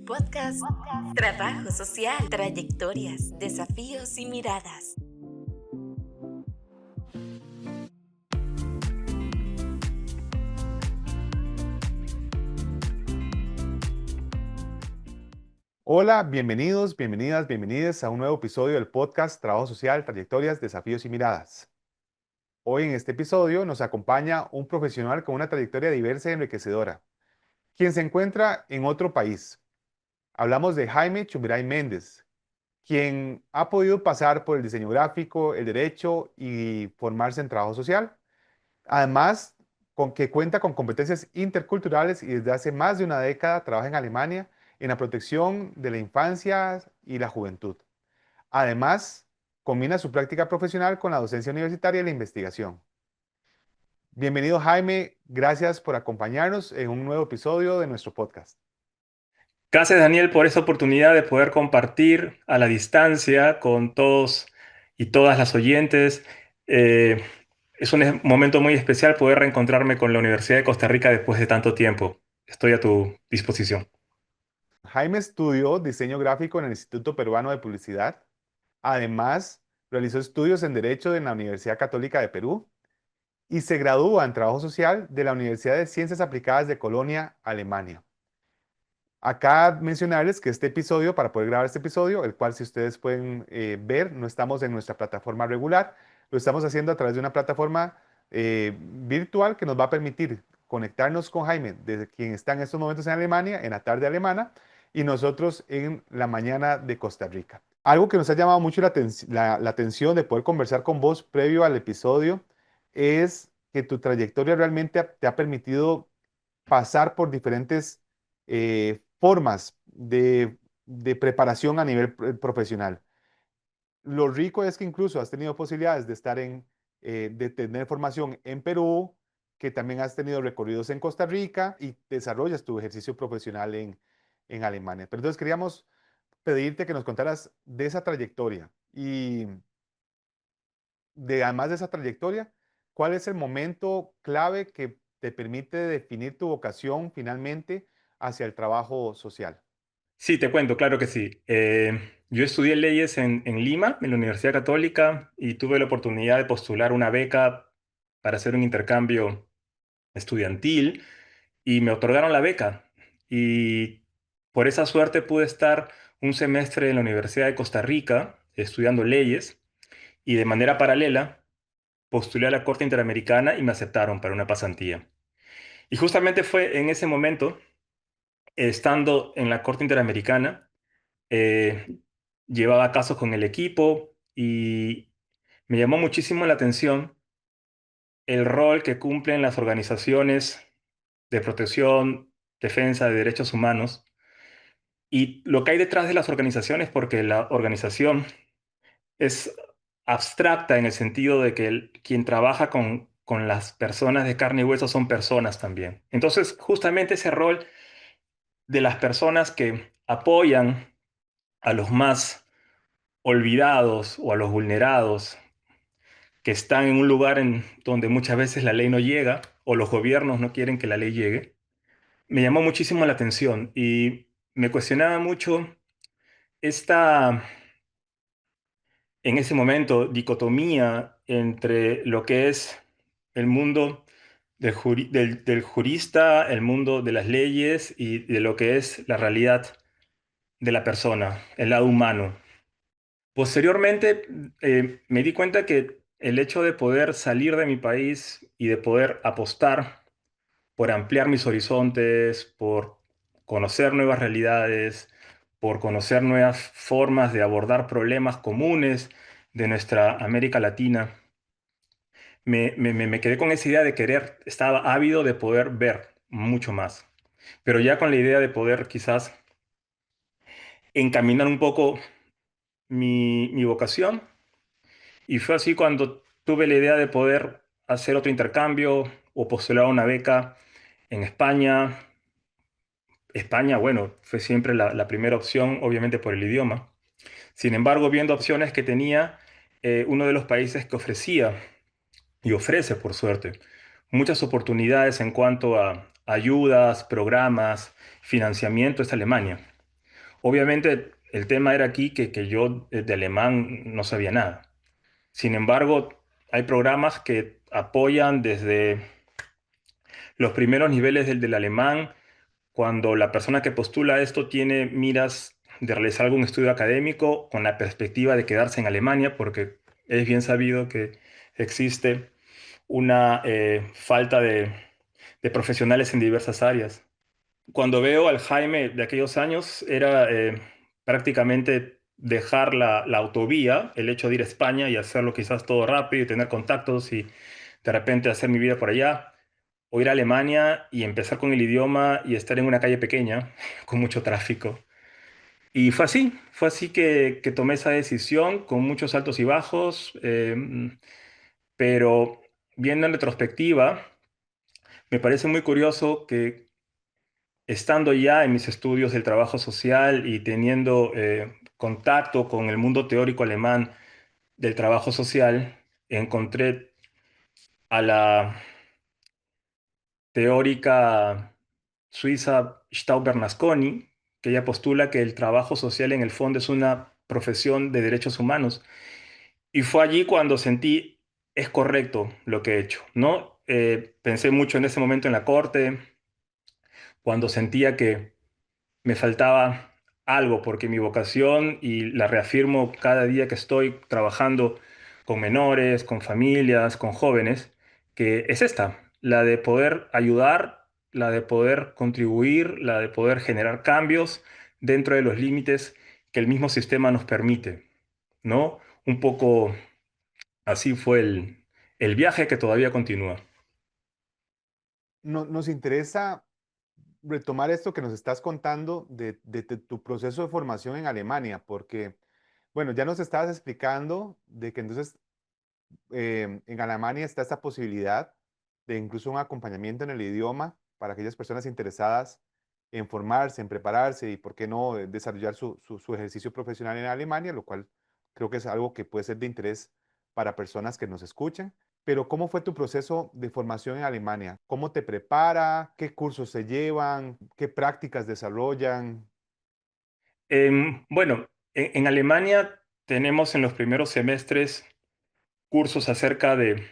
Podcast, trabajo social, trayectorias, desafíos y miradas. Hola, bienvenidos, bienvenidas a un nuevo episodio del podcast Trabajo Social, Trayectorias, Desafíos y Miradas. Hoy en este episodio nos acompaña un profesional con una trayectoria diversa y enriquecedora, quien se encuentra en otro país. Hablamos de Jaime Chumbiray Méndez, quien ha podido pasar por el diseño gráfico, el derecho y formarse en trabajo social. Además, con que cuenta con competencias interculturales y desde hace más de una década trabaja en Alemania en la protección de la infancia y la juventud. Además, combina su práctica profesional con la docencia universitaria y la investigación. Bienvenido Jaime, gracias por acompañarnos en un nuevo episodio de nuestro podcast. Gracias, Daniel, por esta oportunidad de poder compartir a la distancia con todos y todas las oyentes. Eh, es un momento muy especial poder reencontrarme con la Universidad de Costa Rica después de tanto tiempo. Estoy a tu disposición. Jaime estudió diseño gráfico en el Instituto Peruano de Publicidad. Además, realizó estudios en Derecho en la Universidad Católica de Perú y se gradúa en Trabajo Social de la Universidad de Ciencias Aplicadas de Colonia, Alemania. Acá mencionarles que este episodio, para poder grabar este episodio, el cual si ustedes pueden ver, no estamos en nuestra plataforma regular, lo estamos haciendo a través de una plataforma virtual que nos va a permitir conectarnos con Jaime, desde quien está en estos momentos en Alemania, en la tarde alemana, y nosotros en la mañana de Costa Rica. Algo que nos ha llamado mucho la atención de poder conversar con vos previo al episodio es que tu trayectoria realmente te ha permitido pasar por diferentes formas de preparación a nivel profesional. Lo rico es que incluso has tenido posibilidades de de tener formación en Perú, que también has tenido recorridos en Costa Rica y desarrollas tu ejercicio profesional en Alemania. Pero entonces queríamos pedirte que nos contaras de esa trayectoria y además de esa trayectoria, ¿cuál es el momento clave que te permite definir tu vocación finalmente hacia el trabajo social? Sí, te cuento, claro que sí. Yo estudié leyes en Lima, en la Universidad Católica, y tuve la oportunidad de postular una beca para hacer un intercambio estudiantil y me otorgaron la beca. Y por esa suerte pude estar un semestre en la Universidad de Costa Rica estudiando leyes y de manera paralela postulé a la Corte Interamericana y me aceptaron para una pasantía. Y justamente fue en ese momento, estando en la Corte Interamericana, eh, llevaba casos con el equipo y me llamó muchísimo la atención el rol que cumplen las organizaciones de protección, defensa de derechos humanos y lo que hay detrás de las organizaciones, porque la organización es abstracta en el sentido de que quien trabaja con las personas de carne y hueso son personas también. Entonces, justamente ese rol de las personas que apoyan a los más olvidados o a los vulnerados, que están en un lugar en donde muchas veces la ley no llega o los gobiernos no quieren que la ley llegue, me llamó muchísimo la atención y me cuestionaba mucho esta, en ese momento, dicotomía entre lo que es el mundo del jurista, el mundo de las leyes y de lo que es la realidad de la persona, el lado humano. Posteriormente, me di cuenta que el hecho de poder salir de mi país y de poder apostar por ampliar mis horizontes, por conocer nuevas realidades, por conocer nuevas formas de abordar problemas comunes de nuestra América Latina, me quedé con esa idea de querer, estaba ávido de poder ver mucho más, pero ya con la idea de poder quizás encaminar un poco mi vocación. Y fue así cuando tuve la idea de poder hacer otro intercambio o postular una beca en España. España, bueno, fue siempre la primera opción, obviamente por el idioma. Sin embargo, viendo opciones que tenía, uno de los países que ofrecía y ofrece, por suerte, muchas oportunidades en cuanto ayudas, programas, financiamiento es Alemania. Obviamente el tema era aquí que yo de alemán no sabía nada. Sin embargo, hay programas que apoyan desde los primeros niveles del alemán, cuando la persona que postula esto tiene miras de realizar algún estudio académico con la perspectiva de quedarse en Alemania, porque es bien sabido que existe una falta de profesionales en diversas áreas. Cuando veo al Jaime de aquellos años, era prácticamente dejar la autovía, el hecho de ir a España y hacerlo quizás todo rápido y tener contactos y de repente hacer mi vida por allá, o ir a Alemania y empezar con el idioma y estar en una calle pequeña con mucho tráfico. Y fue así que tomé esa decisión con muchos altos y bajos, pero viendo en retrospectiva, me parece muy curioso que estando ya en mis estudios del trabajo social y teniendo contacto con el mundo teórico alemán del trabajo social, encontré a la teórica suiza Stauber-Nasconi, que ella postula que el trabajo social en el fondo es una profesión de derechos humanos. Y fue allí cuando sentí, es correcto lo que he hecho, ¿no? Pensé mucho en ese momento en la corte, cuando sentía que me faltaba algo, porque mi vocación, y la reafirmo cada día que estoy trabajando con menores, con familias, con jóvenes, que es esta, la de poder ayudar, la de poder contribuir, la de poder generar cambios dentro de los límites que el mismo sistema nos permite, ¿no? Un poco así fue el viaje que todavía continúa. Nos interesa retomar esto que nos estás contando de tu proceso de formación en Alemania, porque, bueno, ya nos estabas explicando de que entonces en Alemania está esta posibilidad de incluso un acompañamiento en el idioma para aquellas personas interesadas en formarse, en prepararse y, por qué no, desarrollar su ejercicio profesional en Alemania, lo cual creo que es algo que puede ser de interés para personas que nos escuchen. Pero ¿cómo fue tu proceso de formación en Alemania? ¿Cómo te prepara? ¿Qué cursos se llevan? ¿Qué prácticas desarrollan? Bueno, en Alemania tenemos en los primeros semestres cursos acerca de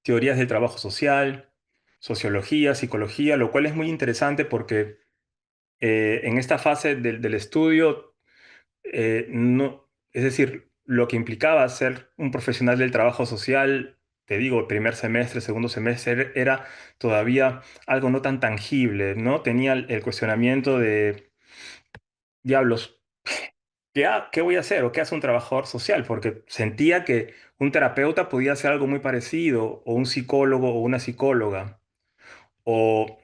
teorías del trabajo social, sociología, psicología, lo cual es muy interesante porque en esta fase del estudio, no, es decir, lo que implicaba ser un profesional del trabajo social, te digo, primer semestre, segundo semestre, era todavía algo no tan tangible, ¿no? Tenía el cuestionamiento de, diablos, ¿qué voy a hacer o qué hace un trabajador social? Porque sentía que un terapeuta podía hacer algo muy parecido, o un psicólogo o una psicóloga, o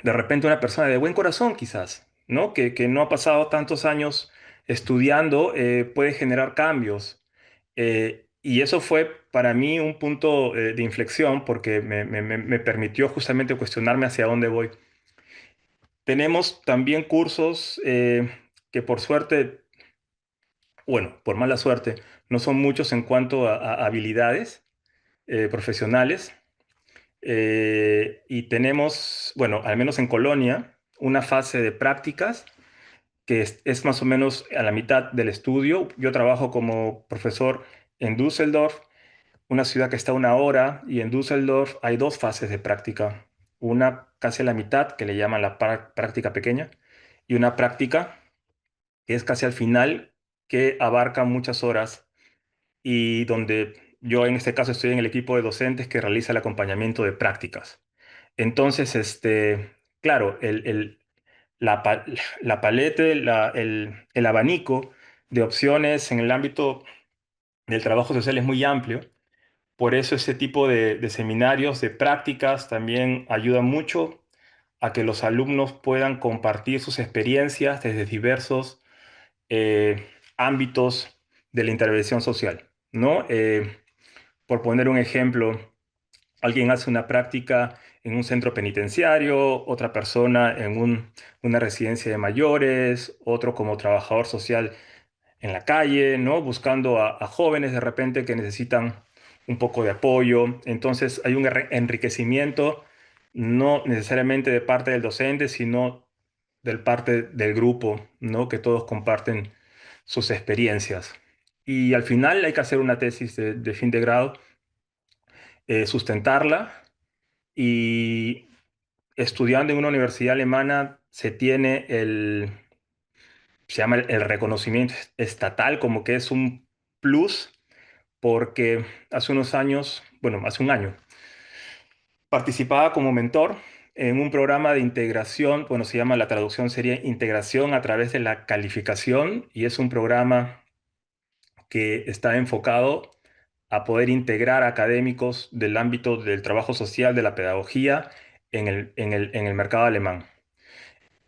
de repente una persona de buen corazón quizás, ¿no? Que no ha pasado tantos años estudiando, puede generar cambios. Y eso fue para mí un punto de inflexión porque me permitió justamente cuestionarme hacia dónde voy. Tenemos también cursos que por suerte, bueno, por mala suerte, no son muchos en cuanto a habilidades profesionales. Y tenemos, bueno, al menos en Colonia, una fase de prácticas que es más o menos a la mitad del estudio. Yo trabajo como profesor en Düsseldorf, una ciudad que está a una hora, y en Düsseldorf hay dos fases de práctica. Una casi a la mitad, que le llaman la práctica pequeña, y una práctica que es casi al final, que abarca muchas horas y donde yo en este caso estoy en el equipo de docentes que realiza el acompañamiento de prácticas. Entonces, claro, la, pa- la palete, el abanico de opciones en el ámbito del trabajo social es muy amplio. Por eso ese tipo de seminarios, de prácticas, también ayuda mucho a que los alumnos puedan compartir sus experiencias desde diversos ámbitos de la intervención social, ¿no? Por poner un ejemplo, alguien hace una práctica en un centro penitenciario, otra persona en una residencia de mayores, otro como trabajador social en la calle, ¿no? Buscando a jóvenes de repente que necesitan un poco de apoyo. Entonces hay un enriquecimiento no necesariamente de parte del docente, sino del parte del grupo, ¿no? Que todos comparten sus experiencias. Y al final hay que hacer una tesis de fin de grado, sustentarla y estudiando en una universidad alemana se tiene se llama el reconocimiento estatal, como que es un plus, porque hace unos años, bueno, hace un año, participaba como mentor en un programa de integración, bueno, se llama, la traducción sería integración a través de la calificación, y es un programa que está enfocado a poder integrar académicos del ámbito del trabajo social, de la pedagogía, en el mercado alemán.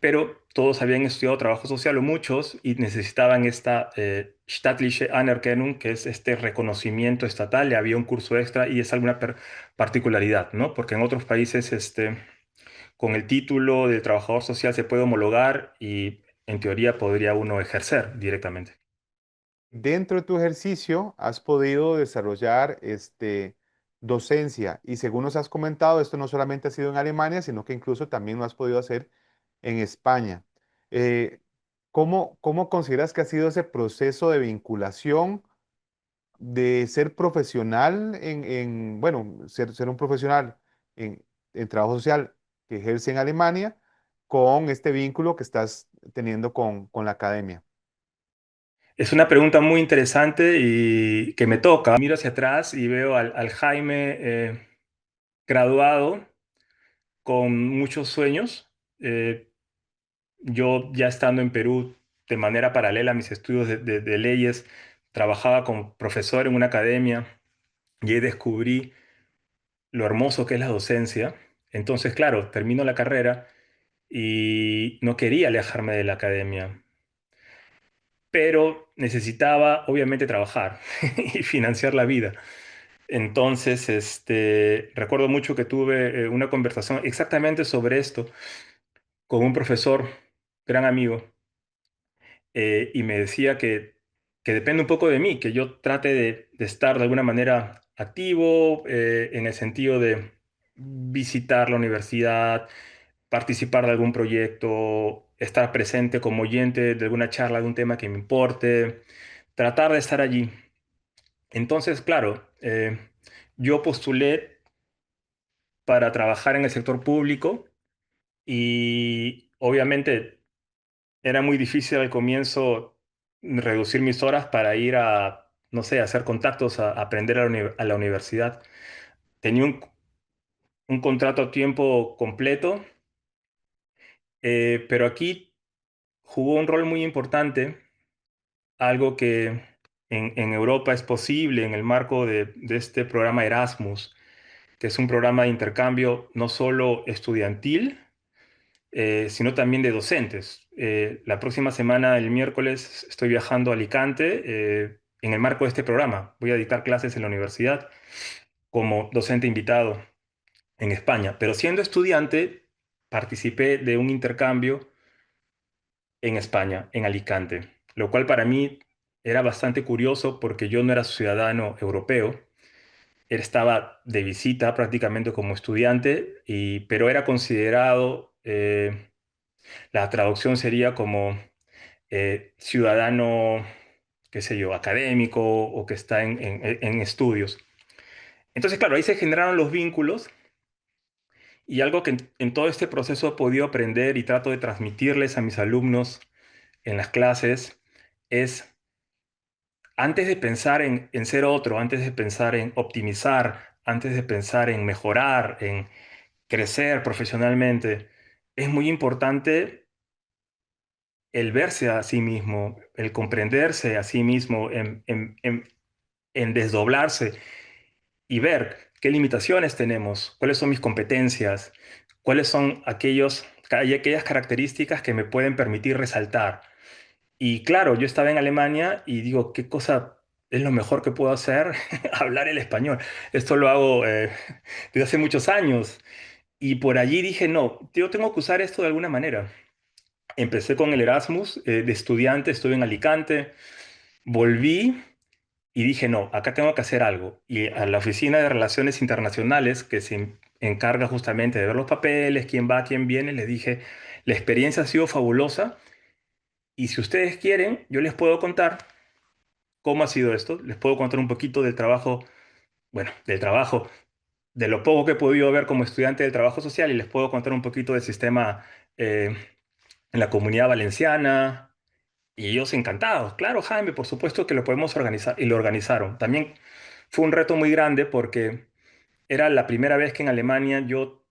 Pero todos habían estudiado trabajo social o muchos y necesitaban esta staatliche Anerkennung, que es este reconocimiento estatal. Le había un curso extra y es alguna particularidad, ¿no? Porque en otros países con el título de trabajador social se puede homologar y en teoría podría uno ejercer directamente. Dentro de tu ejercicio has podido desarrollar docencia y según nos has comentado, esto no solamente ha sido en Alemania, sino que incluso también lo has podido hacer en España. Eh, ¿Cómo consideras que ha sido ese proceso de vinculación de ser profesional bueno, ser un profesional en, en trabajo social que ejerce en Alemania con este vínculo que estás teniendo con la academia? Es una pregunta muy interesante y que me toca. Miro hacia atrás y veo al Jaime graduado con muchos sueños. Yo ya estando en Perú de manera paralela a mis estudios de leyes, trabajaba como profesor en una academia y ahí descubrí lo hermoso que es la docencia. Entonces, claro, termino la carrera y no quería alejarme de la academia, pero necesitaba obviamente trabajar y financiar la vida. Entonces, recuerdo mucho que tuve una conversación exactamente sobre esto con un profesor, gran amigo, y me decía que depende un poco de mí, que yo trate de estar de alguna manera activo, en el sentido de visitar la universidad, participar de algún proyecto, estar presente como oyente de alguna charla de un tema que me importe, tratar de estar allí. Entonces, claro, yo postulé para trabajar en el sector público y obviamente era muy difícil al comienzo reducir mis horas para ir a, no sé, a hacer contactos, a aprender a la universidad. Tenía un contrato a tiempo completo, pero aquí jugó un rol muy importante, algo que en Europa es posible en el marco de este programa Erasmus, que es un programa de intercambio no solo estudiantil, sino también de docentes. La próxima semana, el miércoles, estoy viajando a Alicante en el marco de este programa. Voy a dictar clases en la universidad como docente invitado en España. Pero siendo estudiante, participé de un intercambio en España, en Alicante, lo cual para mí era bastante curioso porque yo no era ciudadano europeo. Él estaba de visita prácticamente como estudiante, pero era considerado, la traducción sería como ciudadano, qué sé yo, académico o que está en estudios. Entonces, claro, ahí se generaron los vínculos y algo que en todo este proceso he podido aprender y trato de transmitirles a mis alumnos en las clases es, antes de pensar en ser otro, antes de pensar en optimizar, antes de pensar en mejorar, en crecer profesionalmente, es muy importante el verse a sí mismo, el comprenderse a sí mismo, en desdoblarse y ver qué limitaciones tenemos, cuáles son mis competencias, cuáles son aquellas características que me pueden permitir resaltar. Y claro, yo estaba en Alemania y digo, ¿qué cosa es lo mejor que puedo hacer? Hablar el español. Esto lo hago desde hace muchos años. Y por allí dije, no, yo tengo que usar esto de alguna manera. Empecé con el Erasmus de estudiante, estuve en Alicante, volví y dije, no, acá tengo que hacer algo. Y a la Oficina de Relaciones Internacionales, que se encarga justamente de ver los papeles, quién va, quién viene, les dije, la experiencia ha sido fabulosa y si ustedes quieren, yo les puedo contar cómo ha sido esto, les puedo contar un poquito del trabajo, bueno, del trabajo, de lo poco que he podido ver como estudiante del trabajo social y les puedo contar un poquito del sistema eh, en la Comunidad Valenciana. Y ellos encantados, claro, Jaime, por supuesto que lo podemos organizar. Y lo organizaron. También fue un reto muy grande porque era la primera vez que en Alemania yo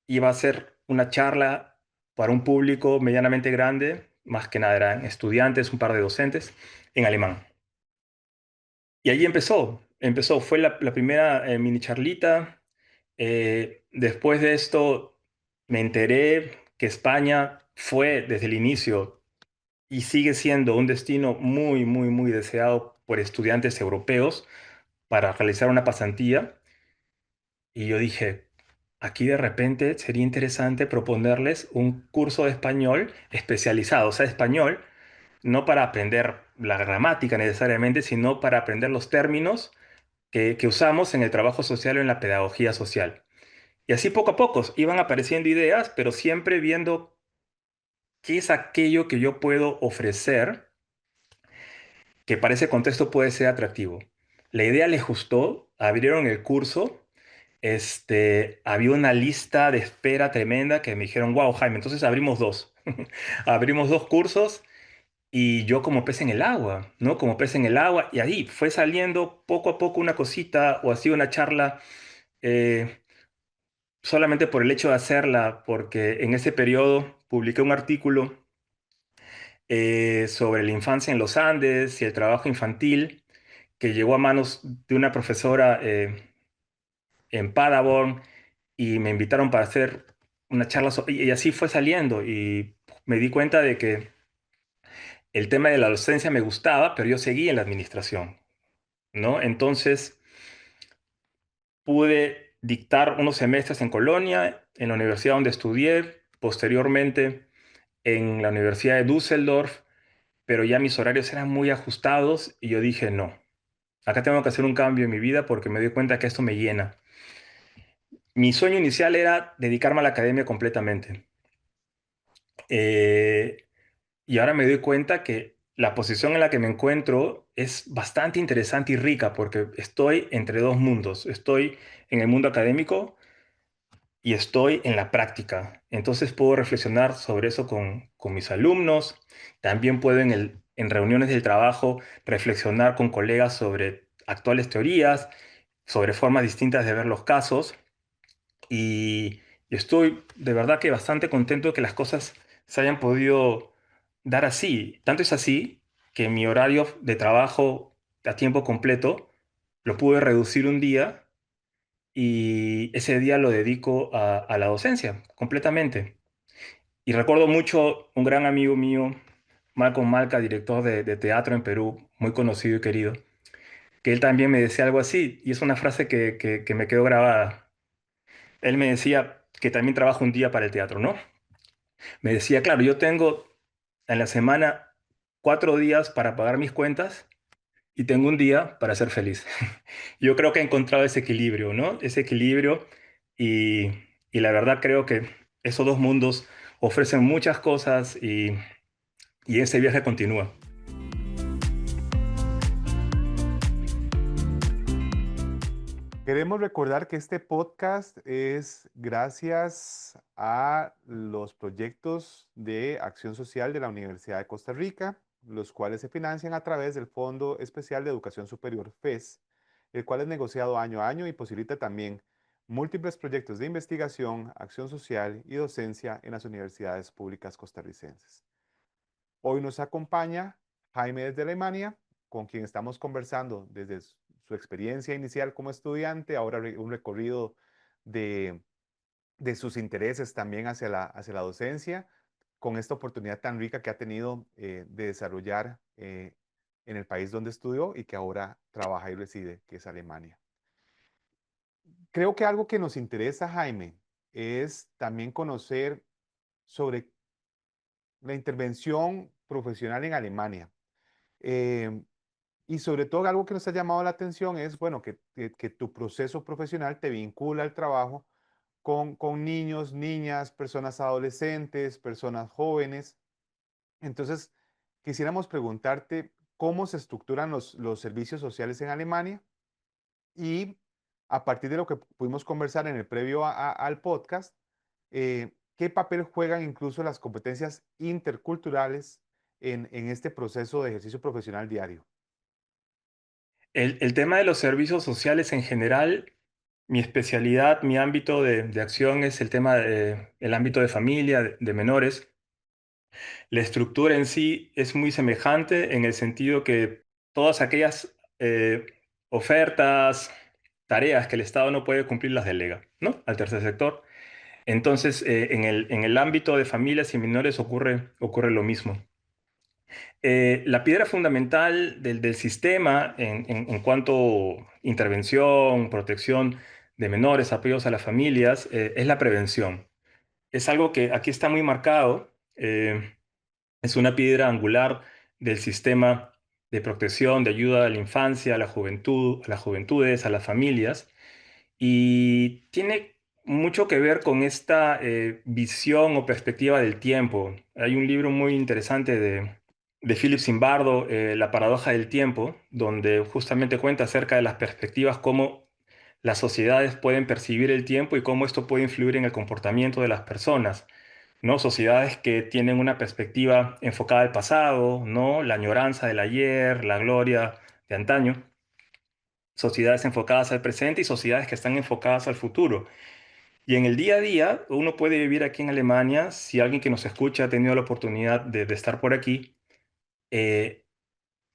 iba a hacer una charla para un público medianamente grande, más que nada eran estudiantes, un par de docentes, en alemán. Y allí fue la primera mini charlita. Después de esto me enteré que España fue desde el inicio y sigue siendo un destino muy, muy, muy deseado por estudiantes europeos para realizar una pasantía. Y yo dije, aquí de repente sería interesante proponerles un curso de español especializado, o sea, español, no para aprender la gramática necesariamente, sino para aprender los términos que usamos en el trabajo social o en la pedagogía social. Y así poco a poco iban apareciendo ideas, pero siempre viendo qué es aquello que yo puedo ofrecer que para ese contexto puede ser atractivo. La idea les gustó, abrieron el curso, había una lista de espera tremenda que me dijeron, wow, Jaime, entonces abrimos dos. Abrimos dos cursos y yo como pez en el agua, ¿no? Como pez en el agua y ahí fue saliendo poco a poco una cosita o así una charla eh, solamente por el hecho de hacerla, porque en ese periodo publiqué un artículo sobre la infancia en los Andes y el trabajo infantil que llegó a manos de una profesora en Paderborn y me invitaron para hacer una charla y así fue saliendo y me di cuenta de que el tema de la docencia me gustaba, pero yo seguí en la administración, ¿no? Entonces pude dictar unos semestres en Colonia, en la universidad donde estudié, posteriormente en la Universidad de Düsseldorf, pero ya mis horarios eran muy ajustados y yo dije, no, acá tengo que hacer un cambio en mi vida porque me doy cuenta que esto me llena. Mi sueño inicial era dedicarme a la academia completamente. Eh, y ahora me doy cuenta que la posición en la que me encuentro es bastante interesante y rica porque estoy entre dos mundos. Estoy en el mundo académico y estoy en la práctica. Entonces puedo reflexionar sobre eso con mis alumnos. También puedo en reuniones del trabajo reflexionar con colegas sobre actuales teorías, sobre formas distintas de ver los casos. Y, y estoy de verdad que bastante contento de que las cosas se hayan podido dar así. Tanto es así que mi horario de trabajo a tiempo completo lo pude reducir un día y ese día lo dedico a la docencia completamente. Y recuerdo mucho un gran amigo mío, Malcolm Malca, director de teatro en Perú, muy conocido y querido, que él también me decía algo así y es una frase que me quedó grabada. Él me decía que también trabaja un día para el teatro, ¿no? Me decía, claro, yo tengo en la semana 4 días para pagar mis cuentas y tengo un día para ser feliz. Yo creo que he encontrado ese equilibrio, ¿no? Ese equilibrio y, y la verdad creo que esos dos mundos ofrecen muchas cosas y ese viaje continúa. Queremos recordar que este podcast es gracias a los proyectos de acción social de la Universidad de Costa Rica, los cuales se financian a través del Fondo Especial de Educación Superior FES, el cual es negociado año a año y posibilita también múltiples proyectos de investigación, acción social y docencia en las universidades públicas costarricenses. Hoy nos acompaña Jaime desde Alemania, con quien estamos conversando desde su experiencia inicial como estudiante, ahora un recorrido de, de sus intereses también hacia la docencia, con esta oportunidad tan rica que ha tenido de desarrollar en el país donde estudió y que ahora trabaja y reside, que es Alemania. Creo que algo que nos interesa, Jaime, es también conocer sobre la intervención profesional en Alemania. Eh, y sobre todo algo que nos ha llamado la atención es, bueno, que tu proceso profesional te vincula al trabajo con niños, niñas, personas adolescentes, personas jóvenes. Entonces, quisiéramos preguntarte cómo se estructuran los servicios sociales en Alemania y a partir de lo que pudimos conversar en el previo al podcast, ¿qué papel juegan incluso las competencias interculturales en este proceso de ejercicio profesional diario? El tema de los servicios sociales en general, mi especialidad, mi ámbito de acción es el tema el ámbito de familia, de menores. La estructura en sí es muy semejante en el sentido que todas aquellas ofertas, tareas que el Estado no puede cumplir las delega, ¿no? Al tercer sector. Entonces, en el ámbito de familias y menores ocurre lo mismo. La piedra fundamental del sistema en cuanto a intervención, protección de menores, apoyos a las familias, es la prevención. Es algo que aquí está muy marcado. Es una piedra angular del sistema de protección, de ayuda a la infancia, a la juventud, a las juventudes, a las familias. Y tiene mucho que ver con esta visión o perspectiva del tiempo. Hay un libro muy interesante de Philip Zimbardo, La paradoja del tiempo, donde justamente cuenta acerca de las perspectivas, cómo las sociedades pueden percibir el tiempo y cómo esto puede influir en el comportamiento de las personas. ¿No? Sociedades que tienen una perspectiva enfocada al pasado, ¿no? La añoranza del ayer, la gloria de antaño, sociedades enfocadas al presente y sociedades que están enfocadas al futuro. Y en el día a día, uno puede vivir aquí en Alemania, si alguien que nos escucha ha tenido la oportunidad de estar por aquí, eh,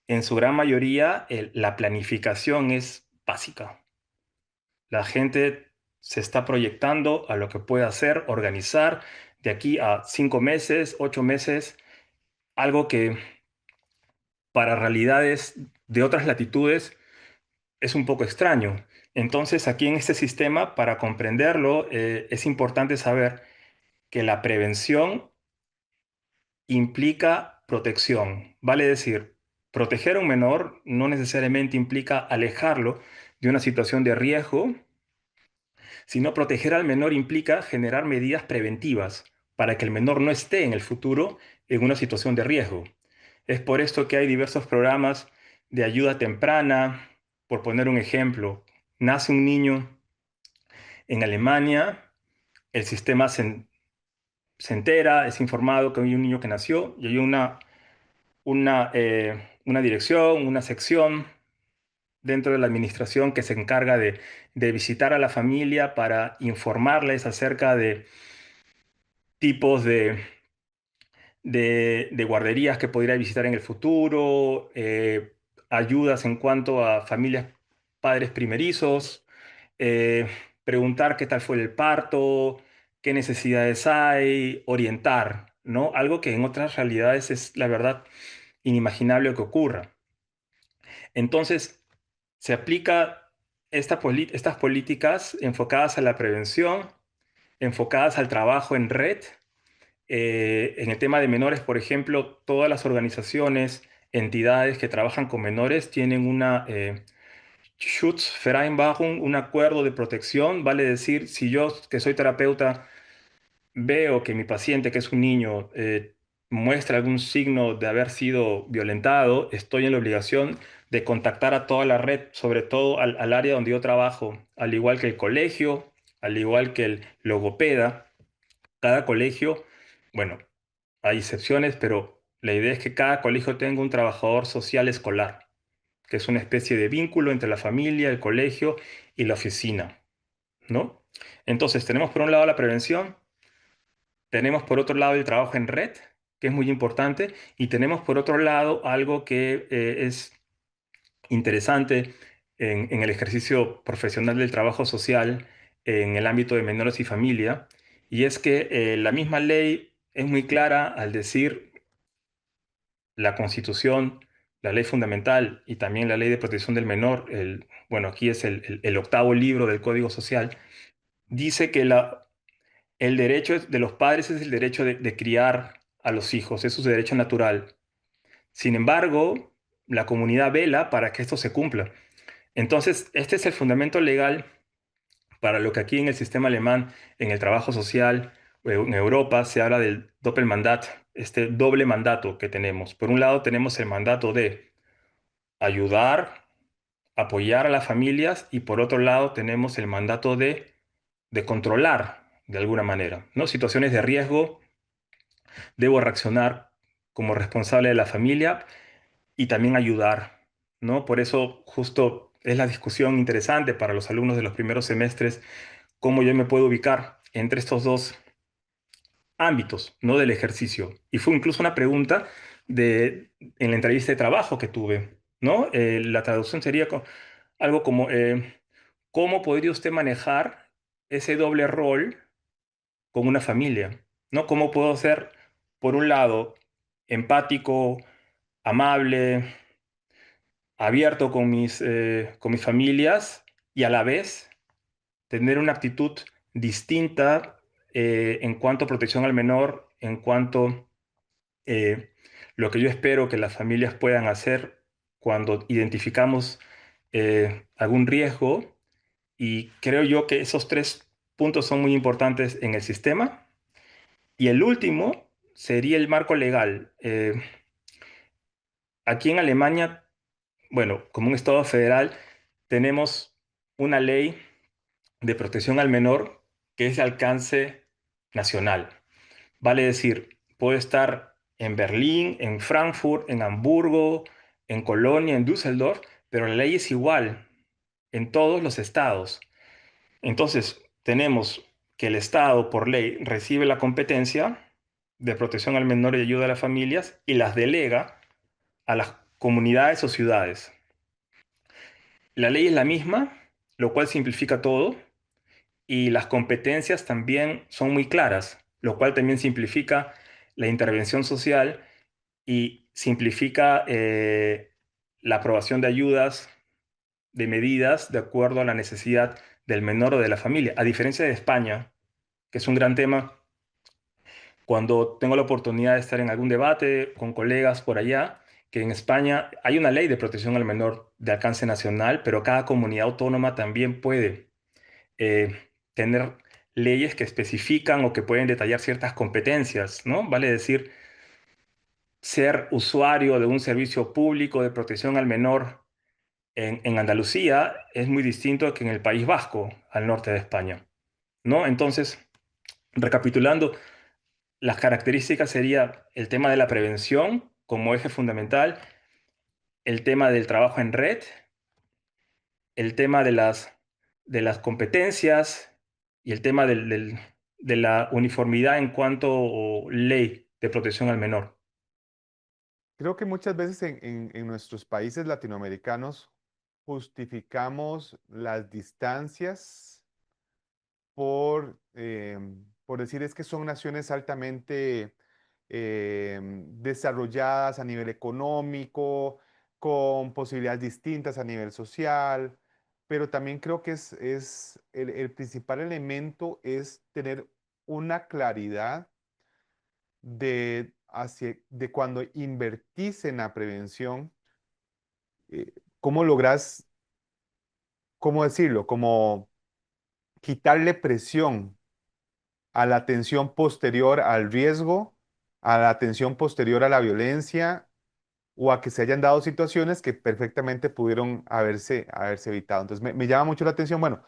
en su gran mayoría la planificación es básica. La gente se está proyectando a lo que puede hacer, organizar de aquí a 5 meses, 8 meses, algo que para realidades de otras latitudes es un poco extraño. Entonces, aquí en este sistema, para comprenderlo, es importante saber que la prevención implica protección. Vale decir, proteger a un menor no necesariamente implica alejarlo de una situación de riesgo, sino proteger al menor implica generar medidas preventivas para que el menor no esté en el futuro en una situación de riesgo. Es por esto que hay diversos programas de ayuda temprana. Por poner un ejemplo, nace un niño en Alemania, el sistema se entera, es informado que hay un niño que nació y hay una dirección, una sección dentro de la administración que se encarga de visitar a la familia para informarles acerca de tipos de guarderías que podría visitar en el futuro, ayudas en cuanto a familias, padres primerizos, eh, preguntar qué tal fue el parto, qué necesidades hay, orientar, ¿no? Algo que en otras realidades es, la verdad, inimaginable que ocurra. Entonces, se aplica estas políticas enfocadas a la prevención, enfocadas al trabajo en red. En el tema de menores, por ejemplo, todas las organizaciones, entidades que trabajan con menores tienen una Schutzvereinbarung, un acuerdo de protección. Vale decir, si yo, que soy terapeuta, veo que mi paciente, que es un niño, muestra algún signo de haber sido violentado, estoy en la obligación de contactar a toda la red, sobre todo al área donde yo trabajo, al igual que el colegio, al igual que el logopeda. Cada colegio, bueno, hay excepciones, pero la idea es que cada colegio tenga un trabajador social escolar, que es una especie de vínculo entre la familia, el colegio y la oficina, ¿no? Entonces, tenemos por un lado la prevención, tenemos por otro lado el trabajo en red, que es muy importante, y tenemos por otro lado algo que es interesante en el ejercicio profesional del trabajo social en el ámbito de menores y familia, y es que la misma ley es muy clara al decir la Constitución, la ley fundamental y también la ley de protección del menor, bueno, aquí es el octavo libro del Código Social, dice que el derecho de los padres es el derecho de criar a los hijos, eso es su derecho natural. Sin embargo, la comunidad vela para que esto se cumpla. Entonces, este es el fundamento legal para lo que aquí en el sistema alemán, en el trabajo social, en Europa, se habla del Doppelmandat, este doble mandato que tenemos. Por un lado, tenemos el mandato de ayudar, apoyar a las familias y por otro lado, tenemos el mandato de controlar de alguna manera, ¿no? Situaciones de riesgo, debo reaccionar como responsable de la familia y también ayudar, ¿no? Por eso justo es la discusión interesante para los alumnos de los primeros semestres, cómo yo me puedo ubicar entre estos dos ámbitos, ¿no? Del ejercicio. Y fue incluso una pregunta en la entrevista de trabajo que tuve, ¿no? La traducción sería algo como, ¿cómo podría usted manejar ese doble rol con una familia? ¿No? ¿Cómo puedo ser, por un lado, empático, amable, abierto con mis familias y a la vez tener una actitud distinta en cuanto a protección al menor, en cuanto eh, lo que yo espero que las familias puedan hacer cuando identificamos algún riesgo? Y creo yo que esos tres puntos son muy importantes en el sistema. Y el último sería el marco legal. Aquí en Alemania, bueno, como un estado federal, tenemos una ley de protección al menor que es de alcance nacional. Vale decir, puedo estar en Berlín, en Frankfurt, en Hamburgo, en Colonia, en Düsseldorf, pero la ley es igual en todos los estados. Entonces, tenemos que el Estado, por ley, recibe la competencia de protección al menor y ayuda a las familias y las delega a las comunidades o ciudades. La ley es la misma, lo cual simplifica todo, y las competencias también son muy claras, lo cual también simplifica la intervención social y simplifica la aprobación de ayudas, de medidas de acuerdo a la necesidad del menor o de la familia. A diferencia de España, que es un gran tema, cuando tengo la oportunidad de estar en algún debate con colegas por allá, que en España hay una ley de protección al menor de alcance nacional, pero cada comunidad autónoma también puede tener leyes que especifican o que pueden detallar ciertas competencias, ¿no? Vale decir, ser usuario de un servicio público de protección al menor en Andalucía es muy distinto que en el País Vasco, al norte de España, ¿no? Entonces, recapitulando, las características sería el tema de la prevención como eje fundamental, el tema del trabajo en red, el tema de las competencias y el tema de la uniformidad en cuanto a ley de protección al menor. Creo que muchas veces en nuestros países latinoamericanos justificamos las distancias por decir es que son naciones altamente desarrolladas a nivel económico, con posibilidades distintas a nivel social, pero también creo que es el principal elemento es tener una claridad de cuando invertís en la prevención, eh, cómo lográs, cómo decirlo, como quitarle presión a la atención posterior al riesgo, a la atención posterior a la violencia o a que se hayan dado situaciones que perfectamente pudieron haberse evitado. Entonces me llama mucho la atención. Bueno,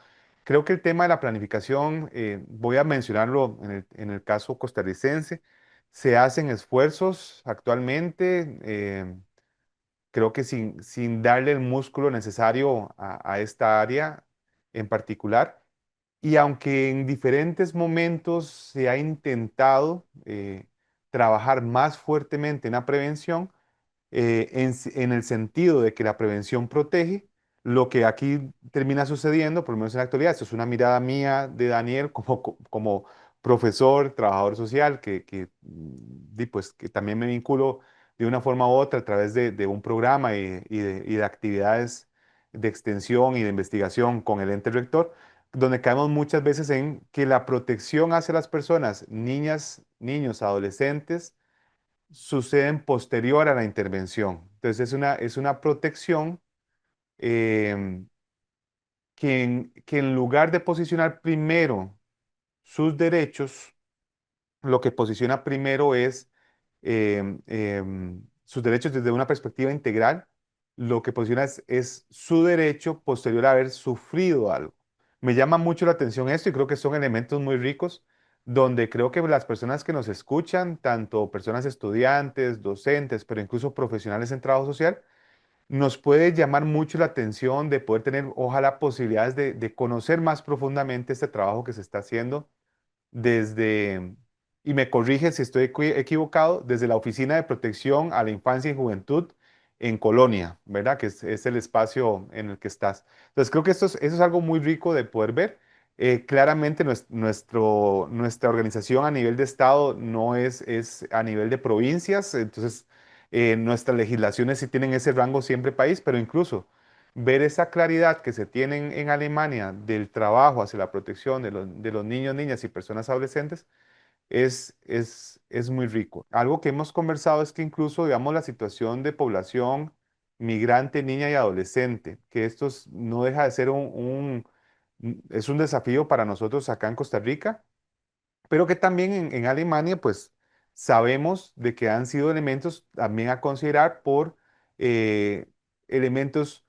creo que el tema de la planificación, voy a mencionarlo en el caso costarricense, se hacen esfuerzos actualmente, creo que sin darle el músculo necesario a esta área en particular. Y aunque en diferentes momentos se ha intentado trabajar más fuertemente en la prevención, en el sentido de que la prevención protege, lo que aquí termina sucediendo, por lo menos en la actualidad, esto es una mirada mía de Daniel como profesor, trabajador social, pues, que también me vinculo de una forma u otra a través de un programa y de actividades de extensión y de investigación con el ente rector, donde caemos muchas veces en que la protección hacia las personas, niñas, niños, adolescentes, suceden posterior a la intervención. Entonces es una protección, em, que en lugar de posicionar primero sus derechos, lo que posiciona primero es sus derechos desde una perspectiva integral, lo que posiciona es su derecho posterior a haber sufrido algo. Me llama mucho la atención esto y creo que son elementos muy ricos donde creo que las personas que nos escuchan, tanto personas estudiantes, docentes, pero incluso profesionales en trabajo social, nos puede llamar mucho la atención de poder tener, ojalá, posibilidades de conocer más profundamente este trabajo que se está haciendo desde, y me corrige si estoy equivocado, desde la Oficina de Protección a la Infancia y Juventud en Colonia, ¿verdad? Que es el espacio en el que estás. Entonces, creo que eso es algo muy rico de poder ver. Claramente nuestra organización a nivel de estado no es a nivel de provincias, entonces nuestras legislaciones sí tienen ese rango siempre país, pero incluso ver esa claridad que se tiene en Alemania del trabajo hacia la protección de los niños, niñas y personas adolescentes es muy rico. Algo que hemos conversado es que incluso, digamos, la situación de población migrante, niña y adolescente, que no deja de ser es un desafío para nosotros acá en Costa Rica, pero que también en Alemania, pues sabemos de que han sido elementos también a considerar por eh, elementos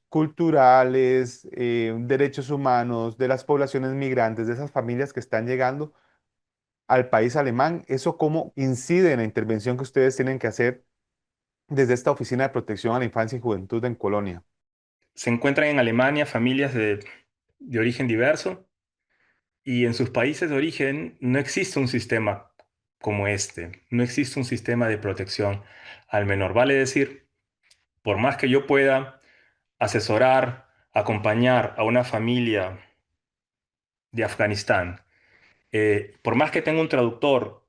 culturales, derechos humanos, de las poblaciones migrantes, de esas familias que están llegando al país alemán. ¿Eso cómo incide en la intervención que ustedes tienen que hacer desde esta Oficina de Protección a la Infancia y Juventud en Colonia? Se encuentran en Alemania familias de origen diverso y en sus países de origen no existe un sistema como este, no existe un sistema de protección al menor. Vale decir, por más que yo pueda asesorar, acompañar a una familia de Afganistán, por más que tenga un traductor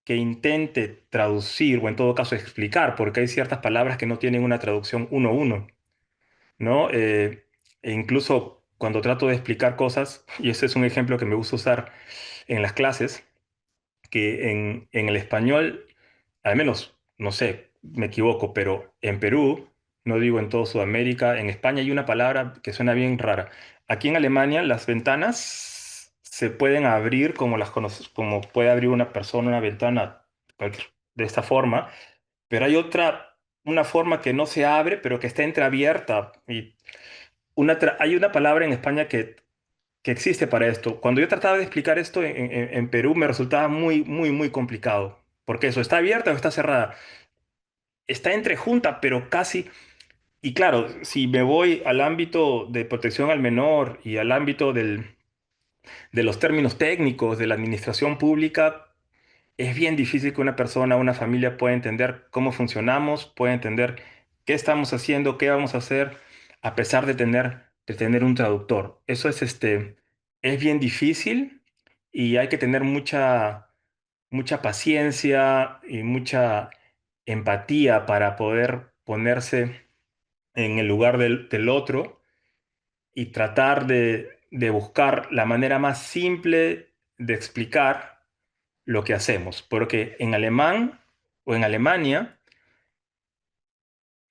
que intente traducir o en todo caso explicar, porque hay ciertas palabras que no tienen una traducción uno a uno, ¿no? E incluso cuando trato de explicar cosas, y ese es un ejemplo que me gusta usar en las clases, que en el español, al menos, no sé, me equivoco, pero en Perú, no digo en toda Sudamérica, en España hay una palabra que suena bien rara. Aquí en Alemania las ventanas se pueden abrir como como puede abrir una persona una ventana de esta forma, pero hay una forma que no se abre, pero que está entreabierta. Y hay una palabra en España que existe para esto. Cuando yo trataba de explicar esto en Perú me resultaba muy, muy, muy complicado. Porque eso, ¿está abierta o está cerrada? Está entrejunta, pero casi... Y claro, si me voy al ámbito de protección al menor y al ámbito de los términos técnicos de la administración pública, es bien difícil que una persona, una familia pueda entender cómo funcionamos, pueda entender qué estamos haciendo, qué vamos a hacer, a pesar de tener un traductor. Eso es bien difícil y hay que tener mucha paciencia y mucha empatía para poder ponerse en el lugar del otro y tratar de buscar la manera más simple de explicar lo que hacemos, porque en alemán o en Alemania,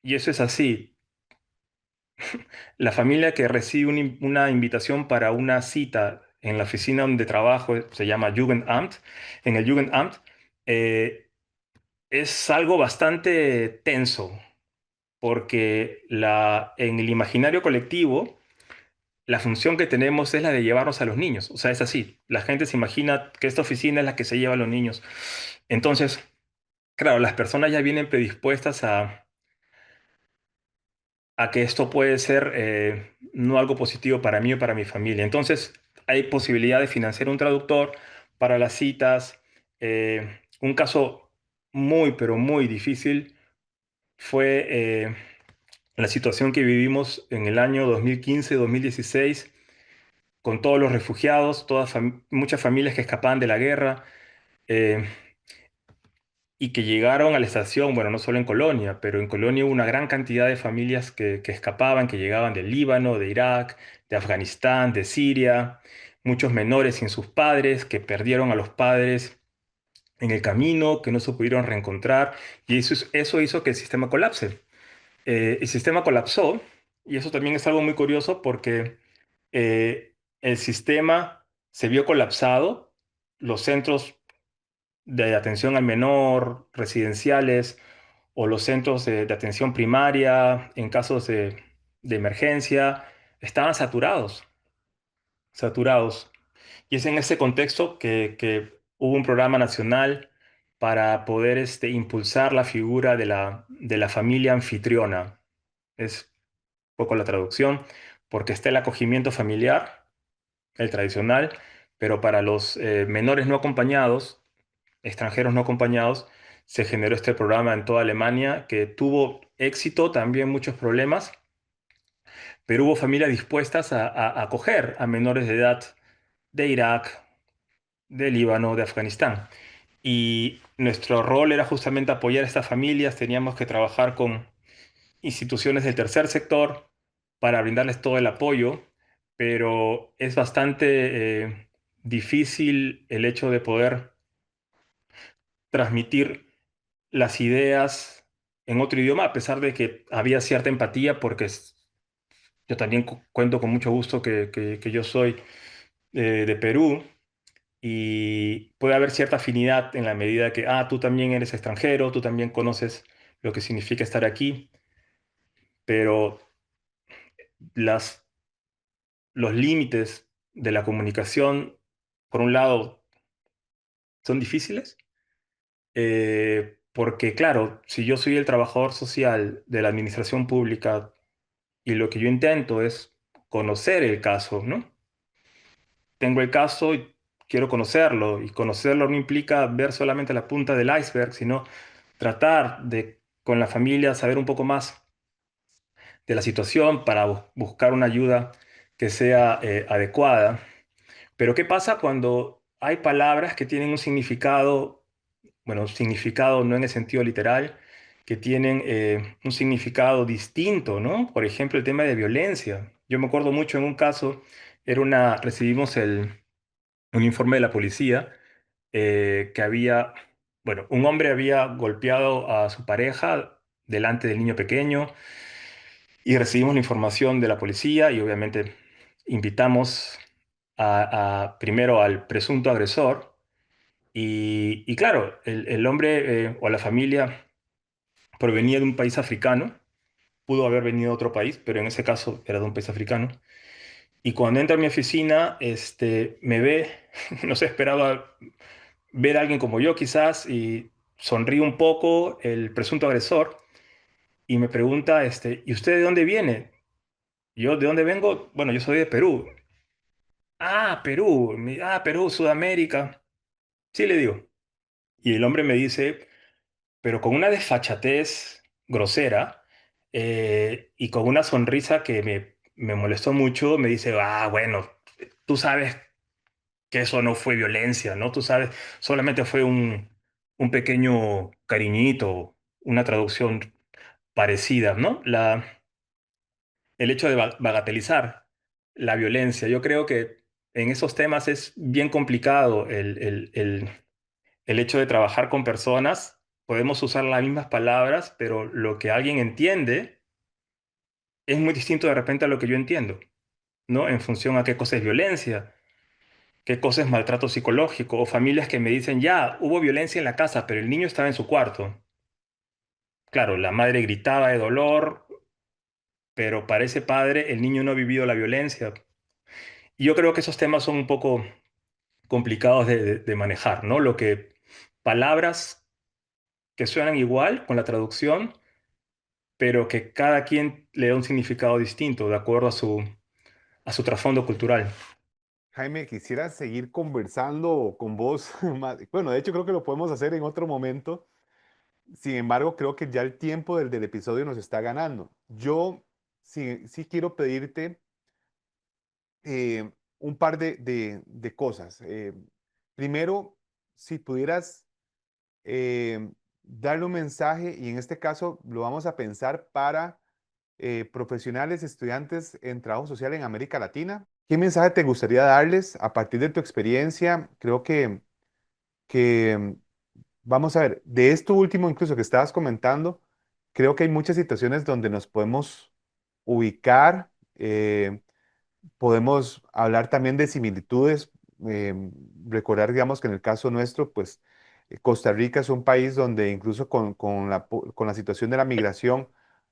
y eso es así, la familia que recibe una invitación para una cita en la oficina donde trabajo, se llama Jugendamt, en el Jugendamt, eh, es algo bastante tenso, porque en el imaginario colectivo, la función que tenemos es la de llevarnos a los niños, o sea, es así, la gente se imagina que esta oficina es la que se lleva a los niños. Entonces, claro, las personas ya vienen predispuestas a que esto puede ser no algo positivo para mí o para mi familia. Entonces, hay posibilidad de financiar un traductor para las citas. Un caso muy, pero muy difícil fue la situación que vivimos en el año 2015-2016 con todos los refugiados, muchas familias que escapaban de la guerra. eh, y que llegaron a la estación, bueno, no solo en Colonia, pero en Colonia hubo una gran cantidad de familias que escapaban, que llegaban del Líbano, de Irak, de Afganistán, de Siria, muchos menores sin sus padres, que perdieron a los padres en el camino, que no se pudieron reencontrar, y eso hizo que el sistema colapse. El sistema colapsó, y eso también es algo muy curioso porque el sistema se vio colapsado, los centros de atención al menor, residenciales o los centros de atención primaria en casos de emergencia estaban saturados, saturados. Y es en ese contexto que hubo un programa nacional para poder impulsar la figura de la familia anfitriona. Es un poco la traducción, porque está el acogimiento familiar, el tradicional, pero para los menores no acompañados, extranjeros no acompañados, se generó este programa en toda Alemania que tuvo éxito, también muchos problemas, pero hubo familias dispuestas a acoger a menores de edad de Irak, de Líbano, de Afganistán. Y nuestro rol era justamente apoyar a estas familias, teníamos que trabajar con instituciones del tercer sector para brindarles todo el apoyo, pero es bastante difícil el hecho de poder transmitir las ideas en otro idioma, a pesar de que había cierta empatía, porque yo también cuento con mucho gusto que yo soy de Perú y puede haber cierta afinidad en la medida que, tú también eres extranjero, tú también conoces lo que significa estar aquí, pero las, los límites de la comunicación, por un lado, son difíciles, porque claro, si yo soy el trabajador social de la administración pública y lo que yo intento es conocer el caso, ¿no? Tengo el caso y quiero conocerlo, y conocerlo no implica ver solamente la punta del iceberg, sino tratar de, con la familia, saber un poco más de la situación para buscar una ayuda que sea adecuada. Pero ¿qué pasa cuando hay palabras que tienen un significado, bueno, un significado no en el sentido literal, que tienen un significado distinto, ¿no? Por ejemplo, el tema de violencia. Yo me acuerdo mucho en un caso, recibimos un informe de la policía que había, bueno, un hombre había golpeado a su pareja delante del niño pequeño y recibimos la información de la policía y obviamente invitamos primero al presunto agresor y claro, el hombre o la familia provenía de un país africano, pudo haber venido de otro país, pero en ese caso era de un país africano. Y cuando entra a mi oficina, me ve, no se esperaba ver a alguien como yo quizás y sonríe un poco el presunto agresor y me pregunta, ¿y usted de dónde viene? Yo, ¿de dónde vengo? Bueno, yo soy de Perú. Perú. Perú, Sudamérica. Sí, le digo. Y el hombre me dice, pero con una desfachatez grosera y con una sonrisa que me molestó mucho, me dice, bueno, tú sabes que eso no fue violencia, ¿no? Tú sabes, solamente fue un pequeño cariñito, una traducción parecida, ¿no? El hecho de bagatelizar la violencia. Yo creo que en esos temas es bien complicado el hecho de trabajar con personas. Podemos usar las mismas palabras, pero lo que alguien entiende es muy distinto de repente a lo que yo entiendo, ¿no? En función a qué cosa es violencia, qué cosa es maltrato psicológico, o familias que me dicen, ya, hubo violencia en la casa, pero el niño estaba en su cuarto. Claro, la madre gritaba de dolor, pero para ese padre el niño no ha vivido la violencia. Y yo creo que esos temas son un poco complicados de manejar, ¿no? Palabras que suenan igual con la traducción, pero que cada quien le da un significado distinto de acuerdo a su trasfondo cultural. Jaime, quisiera seguir conversando con vos más. Bueno, de hecho creo que lo podemos hacer en otro momento. Sin embargo, creo que ya el tiempo del episodio nos está ganando. Yo sí quiero pedirte un par de cosas. Primero, si pudieras darle un mensaje, y en este caso lo vamos a pensar para profesionales, estudiantes en trabajo social en América Latina. ¿Qué mensaje te gustaría darles a partir de tu experiencia? Creo que vamos a ver, de esto último incluso que estabas comentando, creo que hay muchas situaciones donde nos podemos ubicar. Podemos hablar también de similitudes, eh, recordar, digamos, que en el caso nuestro, pues Costa Rica es un país donde incluso con la situación de la migración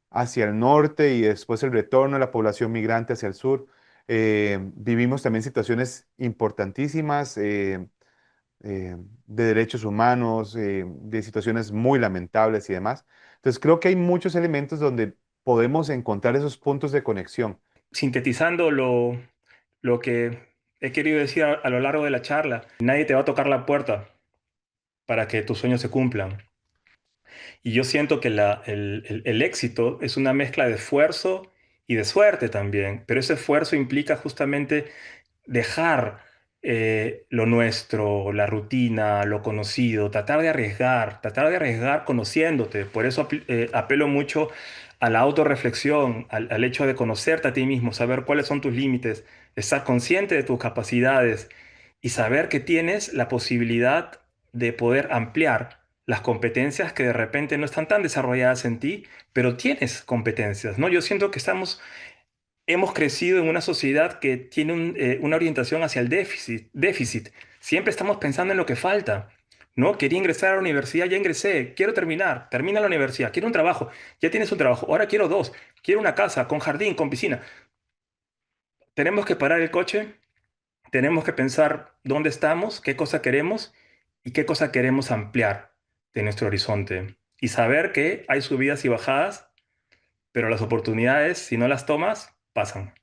hacia el norte y después el retorno de la población migrante hacia el sur, vivimos también situaciones importantísimas de derechos humanos, de situaciones muy lamentables y demás. Entonces creo que hay muchos elementos donde podemos encontrar esos puntos de conexión. Sintetizando lo que he querido decir a lo largo de la charla, nadie te va a tocar la puerta para que tus sueños se cumplan. Y yo siento que el éxito es una mezcla de esfuerzo y de suerte también, pero ese esfuerzo implica justamente dejar lo nuestro, la rutina, lo conocido, tratar de arriesgar conociéndote. Por eso apelo mucho a la autorreflexión, al hecho de conocerte a ti mismo, saber cuáles son tus límites, estar consciente de tus capacidades y saber que tienes la posibilidad de poder ampliar las competencias que de repente no están tan desarrolladas en ti, pero tienes competencias, ¿no? Yo siento que hemos crecido en una sociedad que tiene una orientación hacia el déficit. Siempre estamos pensando en lo que falta, ¿no? Quería ingresar a la universidad, ya ingresé, quiero termina la universidad, quiero un trabajo, ya tienes un trabajo, ahora quiero dos, quiero una casa con jardín, con piscina. Tenemos que parar el coche, tenemos que pensar dónde estamos, qué cosa queremos y qué cosa queremos ampliar de nuestro horizonte. Y saber que hay subidas y bajadas, pero las oportunidades, si no las tomas, pasan.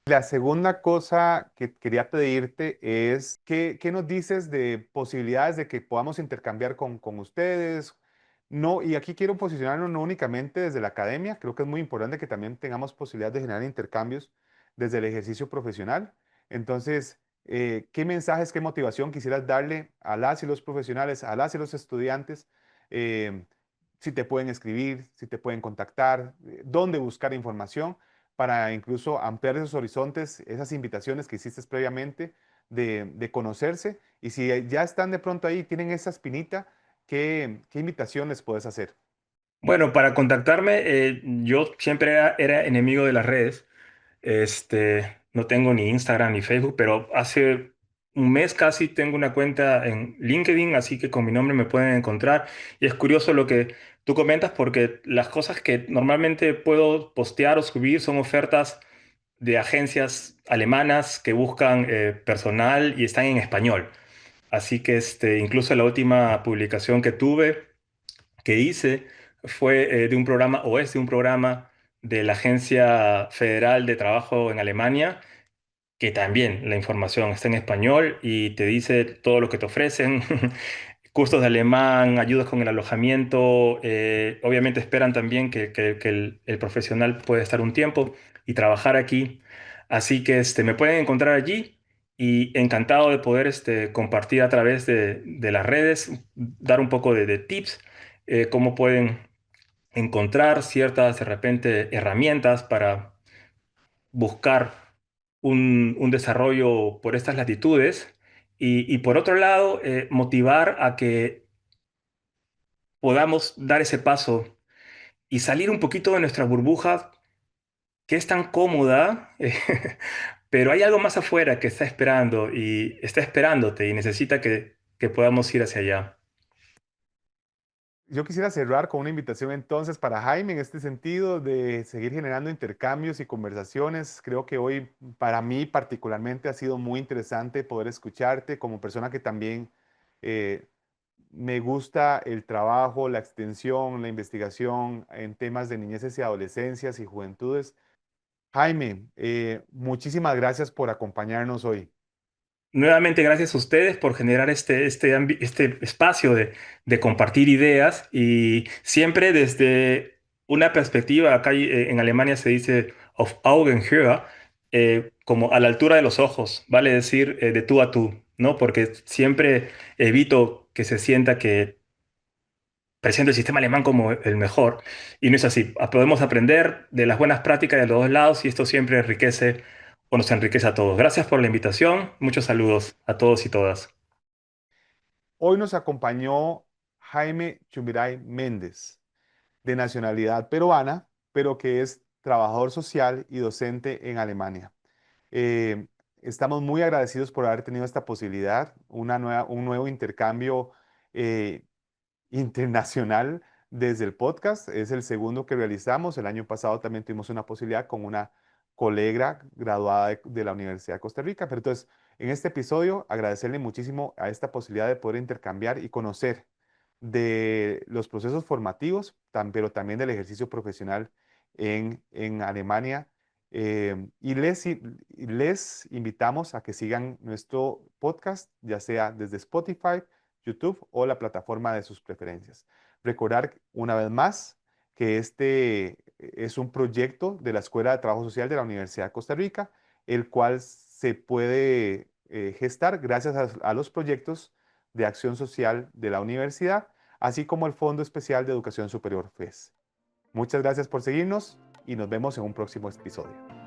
La segunda cosa que quería pedirte es, ¿qué nos dices de posibilidades de que podamos intercambiar con ustedes? No, y aquí quiero posicionarnos no únicamente desde la academia, creo que es muy importante que también tengamos posibilidad de generar intercambios desde el ejercicio profesional. Entonces, ¿qué mensajes, qué motivación quisieras darle a las y los profesionales, a las y los estudiantes? Eh, si te pueden escribir, si te pueden contactar, dónde buscar información para incluso ampliar esos horizontes, esas invitaciones que hiciste previamente de conocerse. Y si ya están de pronto ahí, tienen esa espinita, ¿qué invitación les puedes hacer? Bueno, para contactarme, yo siempre era enemigo de las redes. No tengo ni Instagram ni Facebook, pero hace un mes casi tengo una cuenta en LinkedIn, así que con mi nombre me pueden encontrar. Y es curioso lo que tú comentas porque las cosas que normalmente puedo postear o subir son ofertas de agencias alemanas que buscan personal y están en español. Así que incluso la última publicación que hice fue de un programa o es de un programa de la Agencia Federal de Trabajo en Alemania, que también la información está en español y te dice todo lo que te ofrecen, cursos de alemán, ayudas con el alojamiento, obviamente esperan también que el profesional pueda estar un tiempo y trabajar aquí. Así que me pueden encontrar allí y encantado de poder compartir a través de las redes, dar un poco de tips, cómo pueden encontrar ciertas de repente herramientas para buscar un desarrollo por estas latitudes y por otro lado, motivar a que podamos dar ese paso y salir un poquito de nuestra burbuja que es tan cómoda, pero hay algo más afuera que está esperando y está esperándote y necesita que podamos ir hacia allá. Yo quisiera cerrar con una invitación entonces para Jaime en este sentido de seguir generando intercambios y conversaciones. Creo que hoy para mí particularmente ha sido muy interesante poder escucharte como persona que también eh, me gusta el trabajo, la extensión, la investigación en temas de niñeces y adolescencias y juventudes. Jaime, muchísimas gracias por acompañarnos hoy. Nuevamente, gracias a ustedes por generar este espacio de compartir ideas y siempre desde una perspectiva, acá en Alemania se dice auf Augenhöhe, como a la altura de los ojos, vale decir de tú a tú, ¿no? Porque siempre evito que se sienta que presento el sistema alemán como el mejor y no es así. Podemos aprender de las buenas prácticas de los dos lados y esto siempre enriquece o nos enriquece a todos. Gracias por la invitación. Muchos saludos a todos y todas. Hoy nos acompañó Jaime Chumiray Méndez, de nacionalidad peruana, pero que es trabajador social y docente en Alemania. Eh, Estamos muy agradecidos por haber tenido esta posibilidad, un nuevo intercambio eh, internacional desde el podcast. Es el segundo que realizamos. El año pasado también tuvimos una posibilidad con una colega graduada de la Universidad de Costa Rica. Pero entonces, en este episodio, agradecerle muchísimo a esta posibilidad de poder intercambiar y conocer de los procesos formativos, pero también del ejercicio profesional en Alemania. Y les invitamos a que sigan nuestro podcast, ya sea desde Spotify, YouTube o la plataforma de sus preferencias. Recordar una vez más que este es un proyecto de la Escuela de Trabajo Social de la Universidad de Costa Rica, el cual se puede gestar gracias a los proyectos de acción social de la universidad, así como el Fondo Especial de Educación Superior FES. Muchas gracias por seguirnos y nos vemos en un próximo episodio.